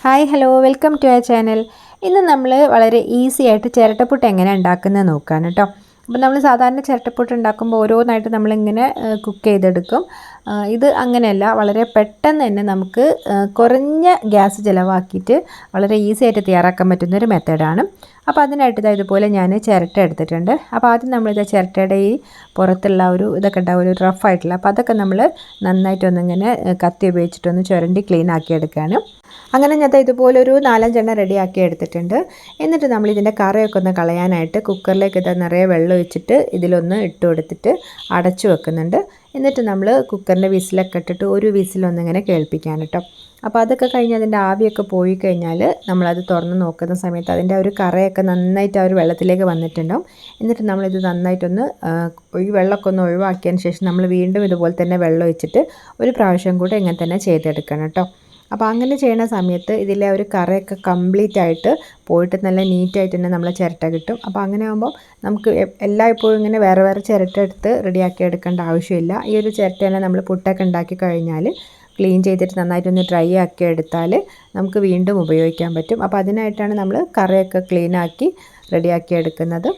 Hi hello welcome to our channel. ഇന്ന് നമ്മൾ വളരെ ഈസി ആയിട്ട് ചിരട്ടപ്പുട്ട് എങ്ങനെ ഉണ്ടാക്കുന്നത് നോക്കാണ് കേട്ടോ. അപ്പോൾ നമ്മൾ സാധാരണ ചിരട്ടപ്പുട്ട് ഉണ്ടാക്കുമ്പോൾ ഓരോന്നായിട്ട് നമ്മളിങ്ങനെ കുക്ക് ചെയ്തെടുക്കും. ഇത് അങ്ങനെയല്ല, വളരെ പെട്ടെന്ന് തന്നെ നമുക്ക് കുറഞ്ഞ ഗ്യാസ് ചിലവാക്കിയിട്ട് വളരെ ഈസി ആയിട്ട് തയ്യാറാക്കാൻ പറ്റുന്നൊരു മെത്തേഡാണ്. അപ്പോൾ അതിനായിട്ട് ഇതുപോലെ ഞാൻ ചിരട്ട എടുത്തിട്ടുണ്ട്. അപ്പോൾ ആദ്യം നമ്മളിത് ചിരട്ടയുടെ ഈ പുറത്തുള്ള ഇതൊക്കെ ഉണ്ടാവും, ഒരു റഫായിട്ടുള്ള, അപ്പോൾ അതൊക്കെ നമ്മൾ നന്നായിട്ടൊന്നിങ്ങനെ കത്തി ഉപയോഗിച്ചിട്ടൊന്ന് ചുരണ്ടി ക്ലീൻ ആക്കി എടുക്കുകയാണ്. അങ്ങനെ ഞാൻ ഇതുപോലെ ഒരു 4-5 റെഡിയാക്കി എടുത്തിട്ടുണ്ട്. എന്നിട്ട് നമ്മൾ ഇതിൻ്റെ കറയൊക്കെ ഒന്ന് കളയാനായിട്ട് കുക്കറിലേക്ക് നിറയെ വെള്ളം ഒഴിച്ചിട്ട് ഇതിലൊന്ന് ഇട്ട് കൊടുത്തിട്ട് അടച്ചു വെക്കുന്നുണ്ട്. എന്നിട്ട് നമ്മൾ കുക്കറിൻ്റെ വിസിലൊക്കെ ഇട്ടിട്ട് ഒരു വിസിലൊന്നിങ്ങനെ കേൾപ്പിക്കാൻ കേട്ടോ. അപ്പോൾ അതൊക്കെ കഴിഞ്ഞ് അതിൻ്റെ ആവിയൊക്കെ പോയി കഴിഞ്ഞാൽ നമ്മളത് തുറന്ന് നോക്കുന്ന സമയത്ത് അതിൻ്റെ ഒരു കറയൊക്കെ നന്നായിട്ട് ആ ഒരു വെള്ളത്തിലേക്ക് വന്നിട്ടുണ്ടാവും. എന്നിട്ട് നമ്മളിത് നന്നായിട്ടൊന്ന് ഈ വെള്ളമൊക്കെ ഒന്ന് ഒഴിവാക്കിയതിന് ശേഷം നമ്മൾ വീണ്ടും ഇതുപോലെ തന്നെ വെള്ളം ഒഴിച്ചിട്ട് ഒരു പ്രാവശ്യം കൂടെ ഇങ്ങനെ തന്നെ ചെയ്തെടുക്കണം കേട്ടോ. അപ്പോൾ അങ്ങനെ ചെയ്യുന്ന സമയത്ത് ഇതിലെ ഒരു കറയൊക്കെ കംപ്ലീറ്റ് ആയിട്ട് പോയിട്ട് നല്ല നീറ്റായിട്ട് തന്നെ നമ്മളെ ചിരട്ട കിട്ടും. അപ്പോൾ അങ്ങനെ ആകുമ്പോൾ നമുക്ക് എല്ലായ്പ്പോഴും ഇങ്ങനെ വേറെ വേറെ ചിരട്ട എടുത്ത് റെഡിയാക്കി എടുക്കേണ്ട ആവശ്യമില്ല. ഈ ഒരു ചിരട്ട തന്നെ നമ്മൾ പുട്ടൊക്കെ ഉണ്ടാക്കി കഴിഞ്ഞാൽ ക്ലീൻ ചെയ്തിട്ട് നന്നായിട്ടൊന്ന് ഡ്രൈ ആക്കി എടുത്താൽ നമുക്ക് വീണ്ടും ഉപയോഗിക്കാൻ പറ്റും. അപ്പോൾ അതിനായിട്ടാണ് നമ്മൾ കറയൊക്കെ ക്ലീനാക്കി റെഡിയാക്കി എടുക്കുന്നത്.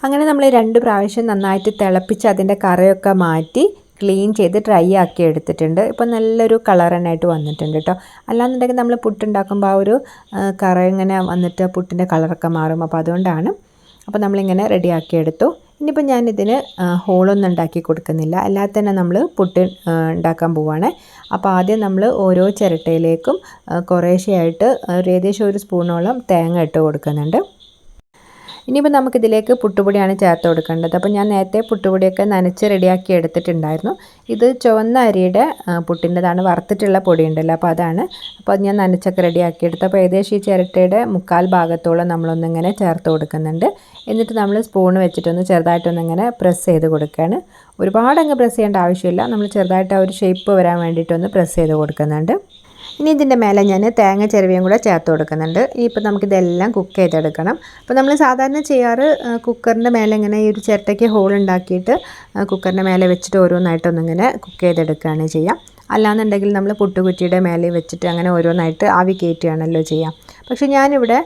അങ്ങനെ നമ്മൾ 2 പ്രാവശ്യം നന്നായിട്ട് തിളപ്പിച്ച് അതിൻ്റെ കറയൊക്കെ മാറ്റി ക്ലീൻ ചെയ്ത് ഡ്രൈ ആക്കി എടുത്തിട്ടുണ്ട്. ഇപ്പോൾ നല്ലൊരു കളർ തന്നെയായിട്ട് വന്നിട്ടുണ്ട് കേട്ടോ. അല്ലാന്നുണ്ടെങ്കിൽ നമ്മൾ പുട്ടുണ്ടാക്കുമ്പോൾ ആ ഒരു കറ ഇങ്ങനെ വന്നിട്ട് പുട്ടിൻ്റെ കളറൊക്കെ മാറും. അപ്പോൾ അതുകൊണ്ടാണ്. അപ്പോൾ നമ്മളിങ്ങനെ റെഡിയാക്കി എടുത്തു. ഇനിയിപ്പോൾ ഞാനിതിന് ഹോളൊന്നും ഉണ്ടാക്കി കൊടുക്കുന്നില്ല, അല്ലാതെ തന്നെ നമ്മൾ പുട്ട് ഉണ്ടാക്കാൻ പോവുകയാണ്. അപ്പോൾ ആദ്യം നമ്മൾ ഓരോ ചിരട്ടയിലേക്കും കുറേശ്ശെയായിട്ട് ഏകദേശം 1 സ്പൂണോളം തേങ്ങ ഇട്ട് കൊടുക്കുന്നുണ്ട്. ഇനിയിപ്പോൾ നമുക്കിതിലേക്ക് പുട്ടുപൊടിയാണ് ചേർത്ത് കൊടുക്കേണ്ടത്. അപ്പോൾ ഞാൻ നേരത്തെ പുട്ടുപൊടിയൊക്കെ നനച്ച് റെഡിയാക്കി എടുത്തിട്ടുണ്ടായിരുന്നു. ഇത് ചുവന്ന അരിയുടെ പുട്ടിൻ്റെതാണ്, വറുത്തിട്ടുള്ള പൊടി ഉണ്ടല്ലോ, അപ്പോൾ അതാണ്. അപ്പോൾ അത് ഞാൻ നനച്ചൊക്കെ റെഡിയാക്കി എടുത്തു. അപ്പോൾ ഏകദേശം ഈ ചിരട്ടയുടെ 1/4 ഭാഗത്തോളം നമ്മളൊന്നിങ്ങനെ ചേർത്ത് കൊടുക്കുന്നുണ്ട്. എന്നിട്ട് നമ്മൾ സ്പൂൺ വെച്ചിട്ടൊന്ന് ചെറുതായിട്ടൊന്നിങ്ങനെ പ്രസ് ചെയ്ത് കൊടുക്കുകയാണ്. ഒരുപാടങ്ങ് പ്രസ് ചെയ്യേണ്ട ആവശ്യമില്ല, നമ്മൾ ചെറുതായിട്ട് ആ ഒരു ഷേപ്പ് വരാൻ വേണ്ടിയിട്ടൊന്ന് പ്രസ് ചെയ്ത് കൊടുക്കുന്നുണ്ട്. ഇനി ഇതിൻ്റെ മേലെ ഞാൻ തേങ്ങ ചിരവിയും കൂടെ ചേർത്ത് കൊടുക്കുന്നുണ്ട്. ഇനിയിപ്പോൾ നമുക്കിതെല്ലാം കുക്ക് ചെയ്തെടുക്കണം. അപ്പോൾ നമ്മൾ സാധാരണ ചെയ്യാറ് കുക്കറിൻ്റെ മേലെ ഇങ്ങനെ ഈ ഒരു ചിരട്ടയ്ക്ക് ഹോൾ ഉണ്ടാക്കിയിട്ട് കുക്കറിൻ്റെ മേലെ വെച്ചിട്ട് ഓരോന്നായിട്ടൊന്നിങ്ങനെ കുക്ക് ചെയ്തെടുക്കുകയാണ് ചെയ്യുക. അല്ലാന്നുണ്ടെങ്കിൽ നമ്മൾ പുട്ടുകുറ്റിയുടെ മേലെ വെച്ചിട്ട് അങ്ങനെ ഓരോന്നായിട്ട് ആവി കയറ്റുകയാണല്ലോ ചെയ്യാം. പക്ഷേ ഞാനിവിടെ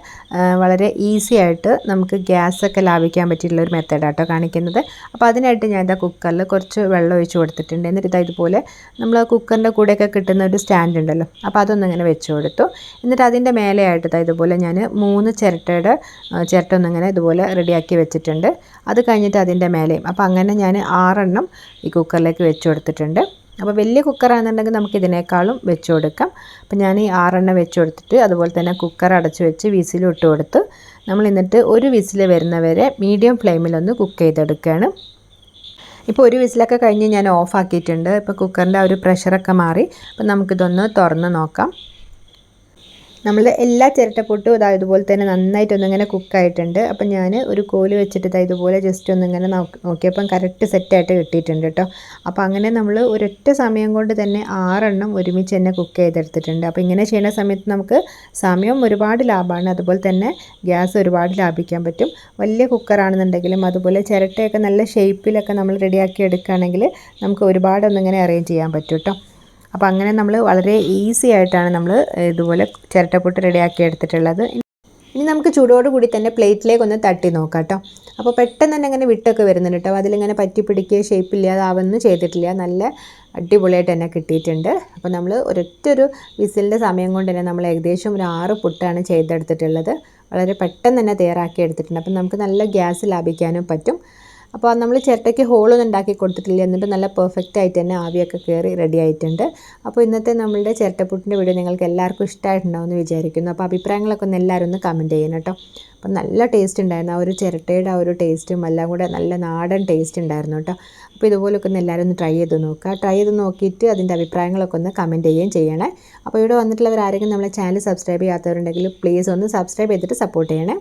വളരെ ഈസി ആയിട്ട് നമുക്ക് ഗ്യാസൊക്കെ ലാഭിക്കാൻ പറ്റിയിട്ടുള്ള ഒരു മെത്തേഡാട്ടോ കാണിക്കുന്നത്. അപ്പോൾ അതിനായിട്ട് ഞാൻ കുക്കറിൽ കുറച്ച് വെള്ളം ഒഴിച്ച് കൊടുത്തിട്ടുണ്ട്. എന്നിട്ട് ഇതുപോലെ നമ്മൾ കുക്കറിൻ്റെ കൂടെയൊക്കെ കിട്ടുന്ന ഒരു സ്റ്റാൻഡ് ഉണ്ടല്ലോ, അപ്പോൾ അതൊന്നിങ്ങനെ വെച്ച് കൊടുത്തു. എന്നിട്ട് അതിൻ്റെ മേലെയായിട്ട് ഇതുപോലെ ഞാൻ 3 ചിരട്ട ഒന്നിങ്ങനെ ഇതുപോലെ റെഡിയാക്കി വെച്ചിട്ടുണ്ട്. അത് കഴിഞ്ഞിട്ട് അതിൻ്റെ മേലെയും, അപ്പോൾ അങ്ങനെ ഞാൻ 6 എണ്ണം ഈ കുക്കറിലേക്ക് വെച്ച് കൊടുത്തിട്ടുണ്ട്. അപ്പോൾ വലിയ കുക്കറാണെന്നുണ്ടെങ്കിൽ നമുക്ക് ഇതിനേക്കാളും വെച്ച് കൊടുക്കാം. അപ്പോൾ ഞാൻ ഈ 6 എണ്ണം വെച്ച് കൊടുത്തിട്ട് അതുപോലെ തന്നെ കുക്കർ അടച്ച് വെച്ച് വിസിലും ഇട്ട് കൊടുത്ത് നമ്മൾ എന്നിട്ട് ഒരു വിസിൽ വരുന്നവരെ മീഡിയം ഫ്ലെയിമിലൊന്ന് കുക്ക് ചെയ്തെടുക്കുകയാണ്. ഇപ്പോൾ ഒരു വിസിലൊക്കെ കഴിഞ്ഞ് ഞാൻ ഓഫ് ആക്കിയിട്ടുണ്ട്. ഇപ്പോൾ കുക്കറിൻ്റെ ആ ഒരു പ്രഷറൊക്കെ മാറി. അപ്പോൾ നമുക്കിതൊന്ന് തുറന്ന് നോക്കാം. നമ്മൾ എല്ലാ ചിരട്ടപ്പുട്ടും ഇതുപോലെ തന്നെ നന്നായിട്ടൊന്നിങ്ങനെ കുക്കായിട്ടുണ്ട്. അപ്പം ഞാൻ ഒരു കോല് വെച്ചിട്ട് ഇതുപോലെ ജസ്റ്റ് ഒന്നിങ്ങനെ നോക്കിയപ്പം കറക്റ്റ് സെറ്റായിട്ട് കിട്ടിയിട്ടുണ്ട് കേട്ടോ. അപ്പോൾ അങ്ങനെ നമ്മൾ ഒരൊറ്റ സമയം കൊണ്ട് തന്നെ 6 എണ്ണം ഒരുമിച്ച് തന്നെ കുക്ക് ചെയ്തെടുത്തിട്ടുണ്ട്. അപ്പോൾ ഇങ്ങനെ ചെയ്യുന്ന സമയത്ത് നമുക്ക് സമയം ഒരുപാട് ലാഭമാണ്, അതുപോലെ തന്നെ ഗ്യാസ് ഒരുപാട് ലാഭിക്കാൻ പറ്റും. വലിയ കുക്കറാണെന്നുണ്ടെങ്കിലും അതുപോലെ ചിരട്ടയൊക്കെ നല്ല ഷേപ്പിലൊക്കെ നമ്മൾ റെഡിയാക്കി എടുക്കുകയാണെങ്കിൽ നമുക്ക് ഒരുപാടൊന്നിങ്ങനെ അറേഞ്ച് ചെയ്യാൻ പറ്റും കേട്ടോ. അപ്പോൾ അങ്ങനെ നമ്മൾ വളരെ ഈസി ആയിട്ടാണ് നമ്മൾ ഇതുപോലെ ചിരട്ടപ്പുട്ട് റെഡിയാക്കി എടുത്തിട്ടുള്ളത്. ഇനി നമുക്ക് ചൂടോടുകൂടി തന്നെ പ്ലേറ്റിലേക്ക് ഒന്ന് തട്ടി നോക്കാം കേട്ടോ. അപ്പോൾ പെട്ടെന്ന് തന്നെ ഇങ്ങനെ വിട്ടൊക്കെ വരുന്നുണ്ട് കേട്ടോ. അതിലിങ്ങനെ പറ്റി പിടിക്കുക ഷേപ്പില്ലാതാവൊന്നും ചെയ്തിട്ടില്ല, നല്ല അടിപൊളിയായിട്ട് തന്നെ കിട്ടിയിട്ടുണ്ട്. അപ്പോൾ നമ്മൾ ഒരൊറ്റൊരു വിസിലിൻ്റെ സമയം കൊണ്ട് തന്നെ നമ്മൾ ഏകദേശം ഒരു 6 പുട്ടാണ് ചെയ്തെടുത്തിട്ടുള്ളത്. വളരെ പെട്ടെന്ന് തന്നെ തയ്യാറാക്കി എടുത്തിട്ടുണ്ട്. അപ്പോൾ നമുക്ക് നല്ല ഗ്യാസ് ലാഭിക്കാനും പറ്റും. അപ്പോൾ നമ്മൾ ചിരട്ടയ്ക്ക് ഹോളൊന്നും ഉണ്ടാക്കി കൊടുത്തിട്ടില്ല, എന്നിട്ട് നല്ല പെർഫെക്റ്റ് ആയിട്ട് തന്നെ ആവിയൊക്കെ കയറി റെഡി ആയിട്ടുണ്ട്. അപ്പോൾ ഇന്നത്തെ നമ്മളുടെ ചിരട്ടപ്പുട്ടിൻ്റെ വീഡിയോ നിങ്ങൾക്ക് എല്ലാവർക്കും ഇഷ്ടമായിട്ടുണ്ടാവുമെന്ന് വിചാരിക്കുന്നു. അപ്പോൾ അഭിപ്രായങ്ങളൊക്കെ ഒന്ന് എല്ലാവരും ഒന്ന് കമൻറ്റ് ചെയ്യണം കേട്ടോ. അപ്പോൾ നല്ല ടേസ്റ്റ് ഉണ്ടായിരുന്നു, ആ ഒരു ചിരട്ടയുടെ ആ ഒരു ടേസ്റ്റും എല്ലാം കൂടെ നല്ല നാടൻ ടേസ്റ്റ് ഉണ്ടായിരുന്നു കേട്ടോ. അപ്പോൾ ഇതുപോലൊക്കെ ഒന്ന് എല്ലാവരും ഒന്ന് ട്രൈ ചെയ്ത് നോക്കുക. ട്രൈ ചെയ്ത് നോക്കിയിട്ട് അതിൻ്റെ അഭിപ്രായങ്ങളൊക്കെ ഒന്ന് കമൻറ്റ് ചെയ്യുകയും ചെയ്യണേ. അപ്പോൾ ഇവിടെ വന്നിട്ടുള്ളവർ ആരെങ്കിലും നമ്മളെ ചാനൽ സബ്സ്ക്രൈബ് ചെയ്യാത്തവരുണ്ടെങ്കിൽ പ്ലീസ് ഒന്ന് സബ്സ്ക്രൈബ് ചെയ്തിട്ട് സപ്പോർട്ട് ചെയ്യണേ.